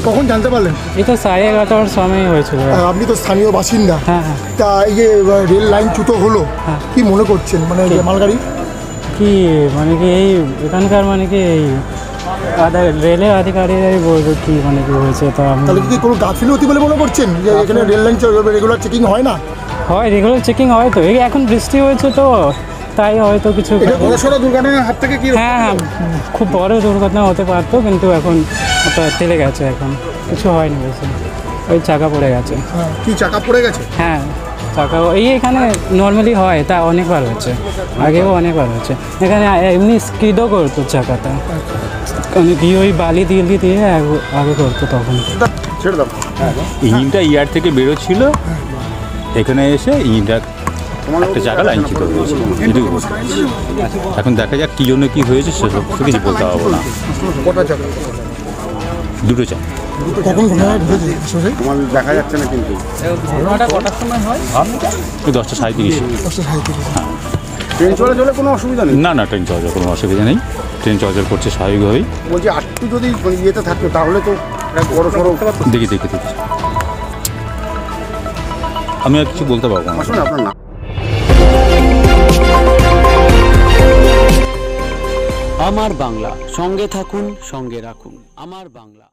কখন জানতে পারলেন? এই তো 11:30টার সময় হয়েছিল। আপনি তো স্থানীয় বাসিন্দা। হ্যাঁ হ্যাঁ। তা এই যে রেল লাইন চ্যুত হলো, কি মনে করছেন? মানে মালগাড়ি কি মানে কি এই এখানকার মানে কি এই রেলের আধিকারিকরাই বলবে কি মানে কি হয়েছে। তো তাহলে কি কোনো গাফিলতি বলে মনে করছেন যে এখানে রেল লাইন রেগুলার চেকিং হয় না? হয়, রেগুলার চেকিং হয় তো। এই এখন বৃষ্টি হয়েছে তো তাই হয়তো কিছু। বড়সড় দুর্ঘটনার হাত থেকে কি? হ্যাঁ হ্যাঁ, খুব বড় দুর্ঘটনা হতে পারতো, কিন্তু এখন ওটা তেলে গেছে, এখন কিছু হয়নি বেশি। ওই চাকা পড়ে গেছে। কি চাকা পড়ে গেছে? হ্যাঁ চাকা এখানে নর্মালি হয়, তা অনেকবার হচ্ছে, আগেও অনেকবার হচ্ছে। এখানে এমনি স্কিডও করতো চাকাটা, মানে কি ওই বালি দিয়ে দিয়ে আগে করতো তখন। ইঞ্জিনটা ইয়ার থেকে বেরোচ্ছিল, এখানে এসে ইঞ্জিনটা একটা জায়গা লাইনচ্যুত হয়েছে। এখন দেখা যাক কী জন্য কী হয়েছে সেসব কিছু বলতে পারবো না। কটা চাকা? দুটো চাকা। দেখা যাচ্ছে না, কিন্তু কটার সময় হয়? 10:37। ট্রেন চলাচলে কোনো অসুবিধা নেই? না না, ট্রেন চলাচল কোনো অসুবিধা নেই, ট্রেন চলাচল করছে স্বাভাবিকভাবেই। বলছি আটটু যদি ইয়েতে থাকতো তাহলে তো বড় সড়ো। দেখি আমি আর কিছু বলতে পারবো না। আপনার না আমার বাংলা, সঙ্গে থাকুন, সঙ্গে রাখুন। আমার বাংলা।